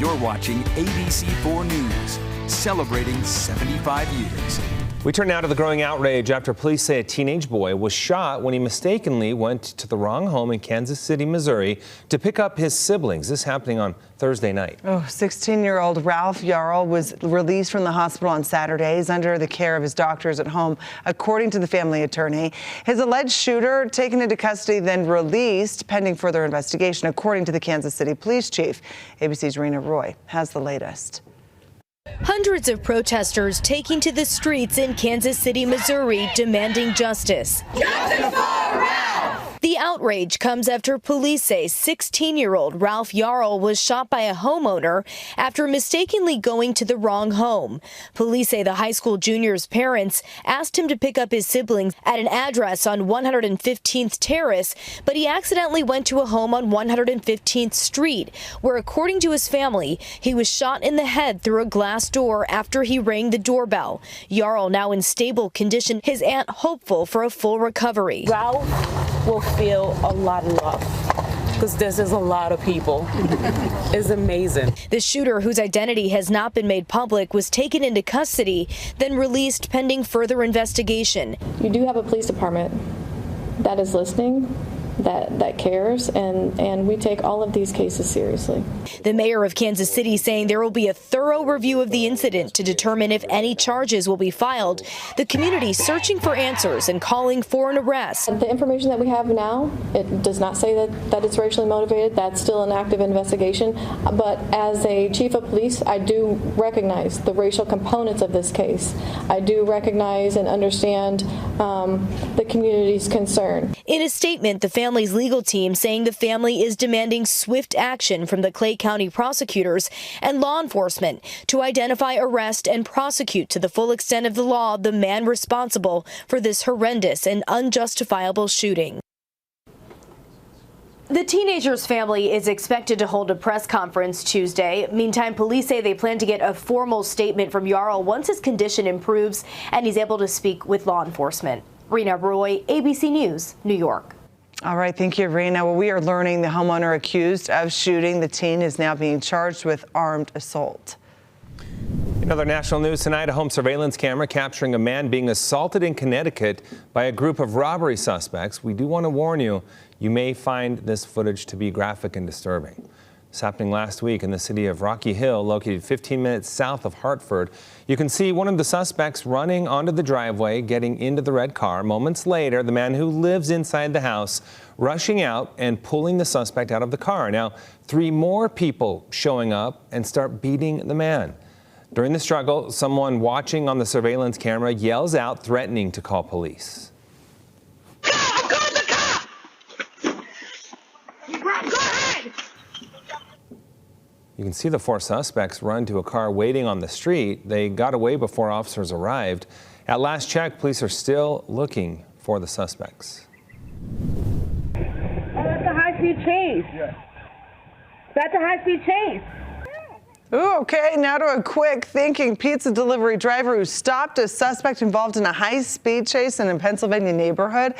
You're watching ABC4 News, celebrating 75 years. We turn now to the growing outrage after police say a teenage boy was shot when he mistakenly went to the wrong home in Kansas City, Missouri to pick up his siblings. This happening on Thursday night. 16-year-old Ralph Yarl was released from the hospital on Saturday. He's under the care of his doctors at home, according to the family attorney. His alleged shooter taken into custody, then released pending further investigation, according to the Kansas City police chief. ABC's Rena Roy has the latest. Hundreds of protesters taking to the streets in Kansas City, Missouri, demanding justice. Justice for Ralph! The outrage comes after police say 16-year-old Ralph Yarl was shot by a homeowner after mistakenly going to the wrong home. Police say the high school junior's parents asked him to pick up his siblings at an address on 115th Terrace, but he accidentally went to a home on 115th Street, where, according to his family, he was shot in the head through a glass door after he rang the doorbell. Yarl now in stable condition, his aunt hopeful for a full recovery. Ralph will feel a lot of love because this is a lot of people. It's amazing. The shooter, whose identity has not been made public, was taken into custody, then released pending further investigation. You do have a police department that is listening, that cares, and we take all of these cases seriously. The mayor of Kansas City saying there will be a thorough review of the incident to determine if any charges will be filed. The community searching for answers and calling for an arrest. The information that we have now, it does not say that it's racially motivated. That's still an active investigation. But as a chief of police, I do recognize the racial components of this case. I do recognize and understand the community's concern. In a statement, the family's legal team saying the family is demanding swift action from the Clay County prosecutors and law enforcement to identify, arrest, and prosecute to the full extent of the law the man responsible for this horrendous and unjustifiable shooting. The teenager's family is expected to hold a press conference Tuesday. Meantime, police say they plan to get a formal statement from Yarl once his condition improves and he's able to speak with law enforcement. Rena Roy, ABC News, New York. All right, thank you, Rena. Well, we are learning the homeowner accused of shooting the teen is now being charged with armed assault. In other national news tonight, a home surveillance camera capturing a man being assaulted in Connecticut by a group of robbery suspects. We do want to warn you, you may find this footage to be graphic and disturbing. This happening last week in the city of Rocky Hill, located 15 minutes south of Hartford. You can see one of the suspects running onto the driveway, getting into the red car. Moments later, the man who lives inside the house rushing out and pulling the suspect out of the car. Now, 3 more people showing up and start beating the man. During the struggle, someone watching on the surveillance camera yells out, threatening to call police. I'm calling the cop! Go ahead! You can see the 4 suspects run to a car waiting on the street. They got away before officers arrived. At last check, police are still looking for the suspects. Oh, that's a high-speed chase. Yeah. That's a high-speed chase. Ooh, okay, now to a quick thinking pizza delivery driver who stopped a suspect involved in a high-speed chase in a Pennsylvania neighborhood.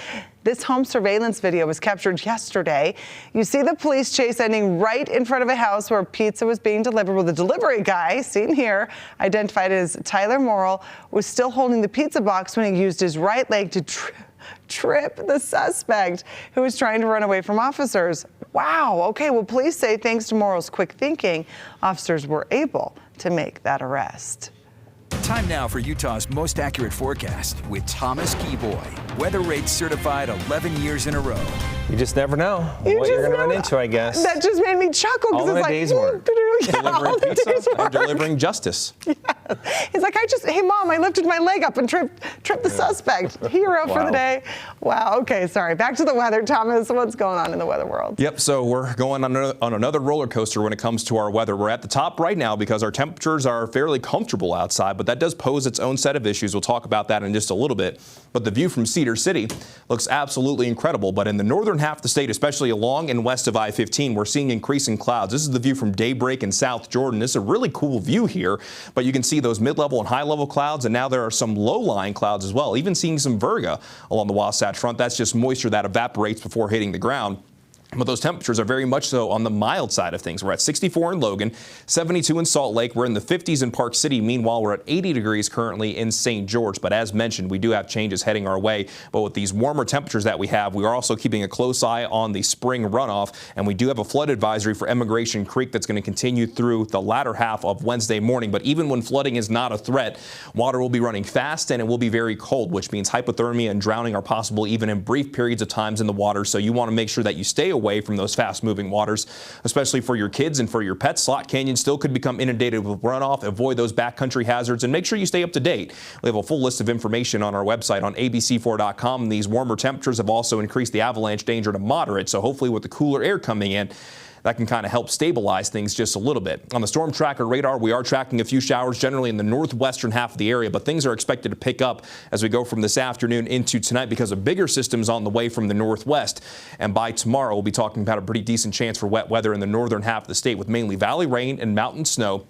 This home surveillance video was captured yesterday. You see the police chase ending right in front of a house where pizza was being delivered. Well, the delivery guy, seen here, identified as Tyler Morrill, was still holding the pizza box when he used his right leg to trip the suspect who was trying to run away from officers. Wow. Okay. Well, police say thanks to Morrill's quick thinking, officers were able to make that arrest. Time now for Utah's most accurate forecast with Thomas Keyboy. Weather rates certified 11 years in a row. You just never know what you're going to run into, I guess. That just made me chuckle. All in a day's work. Delivering pizza and delivering justice. Yeah. He's like, hey, Mom, I lifted my leg up and tripped the suspect. Hero for the day. Wow. Okay, sorry. Back to the weather. Thomas, what's going on in the weather world? Yep, so we're going on another roller coaster when it comes to our weather. We're at the top right now because our temperatures are fairly comfortable outside, but that does pose its own set of issues. We'll talk about that in just a little bit. But the view from Cedar City looks absolutely incredible. But in the northern half of the state, especially along and west of I-15, we're seeing increasing clouds. This is the view from Daybreak in South Jordan. This is a really cool view here, but you can see those mid-level and high-level clouds, and now there are some low-lying clouds as well, even seeing some virga along the Wasatch Front. That's just moisture that evaporates before hitting the ground. But those temperatures are very much so on the mild side of things. We're at 64 in Logan, 72 in Salt Lake. We're in the 50s in Park City. Meanwhile, we're at 80 degrees currently in St. George. But as mentioned, we do have changes heading our way. But with these warmer temperatures that we have, we are also keeping a close eye on the spring runoff. And we do have a flood advisory for Emigration Creek that's going to continue through the latter half of Wednesday morning. But even when flooding is not a threat, water will be running fast and it will be very cold, which means hypothermia and drowning are possible even in brief periods of times in the water. So you want to make sure that you stay away from those fast-moving waters, especially for your kids and for your pets. Slot Canyon still could become inundated with runoff. Avoid those backcountry hazards and make sure you stay up to date. We have a full list of information on our website on abc4.com. These warmer temperatures have also increased the avalanche danger to moderate, so hopefully with the cooler air coming in, that can kind of help stabilize things just a little bit. On the storm tracker radar, we are tracking a few showers generally in the northwestern half of the area, but things are expected to pick up as we go from this afternoon into tonight because of bigger systems on the way from the northwest. And by tomorrow, we'll be talking about a pretty decent chance for wet weather in the northern half of the state with mainly valley rain and mountain snow.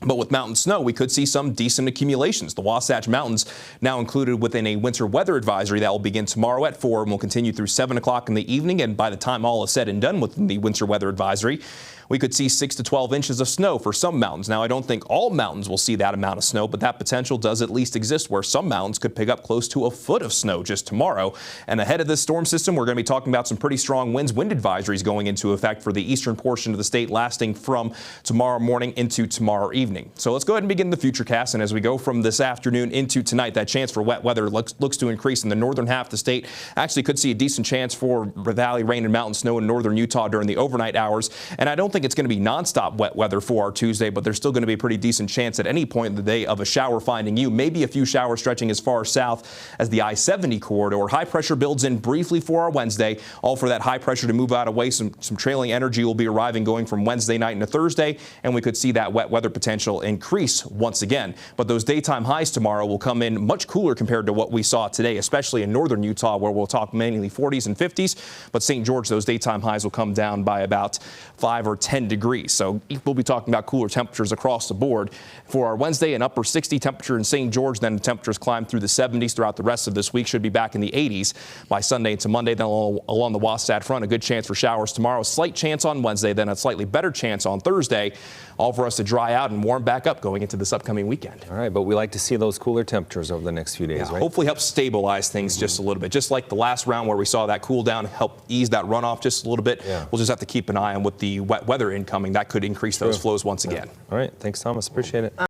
But with mountain snow, we could see some decent accumulations. The Wasatch Mountains now included within a winter weather advisory that will begin tomorrow at 4 and will continue through 7 o'clock in the evening. And by the time all is said and done with the winter weather advisory, we could see 6 to 12 inches of snow for some mountains. Now, I don't think all mountains will see that amount of snow, but that potential does at least exist where some mountains could pick up close to a foot of snow just tomorrow. And ahead of this storm system, we're going to be talking about some pretty strong winds, wind advisories going into effect for the eastern portion of the state, lasting from tomorrow morning into tomorrow evening. So let's go ahead and begin the futurecast. And as we go from this afternoon into tonight, that chance for wet weather looks to increase in the northern half of the state. Actually could see a decent chance for valley rain and mountain snow in northern Utah during the overnight hours. And I don't think it's going to be nonstop wet weather for our Tuesday, but there's still going to be a pretty decent chance at any point in the day of a shower finding you. Maybe a few showers stretching as far south as the I-70 corridor. High pressure builds in briefly for our Wednesday, all for that high pressure to move out away. Some trailing energy will be arriving going from Wednesday night into Thursday, and we could see that wet weather potential increase once again. But those daytime highs tomorrow will come in much cooler compared to what we saw today, especially in northern Utah, where we'll talk mainly 40s and 50s. But St. George, those daytime highs will come down by about 5 or 10 degrees. So we'll be talking about cooler temperatures across the board. For our Wednesday, an upper 60 temperature in St. George, then the temperatures climb through the 70s throughout the rest of this week. Should be back in the 80s by Sunday into Monday. Then along the Wasatch front, a good chance for showers tomorrow. A slight chance on Wednesday, then a slightly better chance on Thursday. All for us to dry out and warm back up going into this upcoming weekend. All right, but we like to see those cooler temperatures over the next few days, right? Hopefully help stabilize things just a little bit. Just like the last round where we saw that cool down, help ease that runoff just a little bit. Yeah. We'll just have to keep an eye on with the wet weather incoming. That could increase those flows once again. All right, thanks, Thomas. Appreciate it.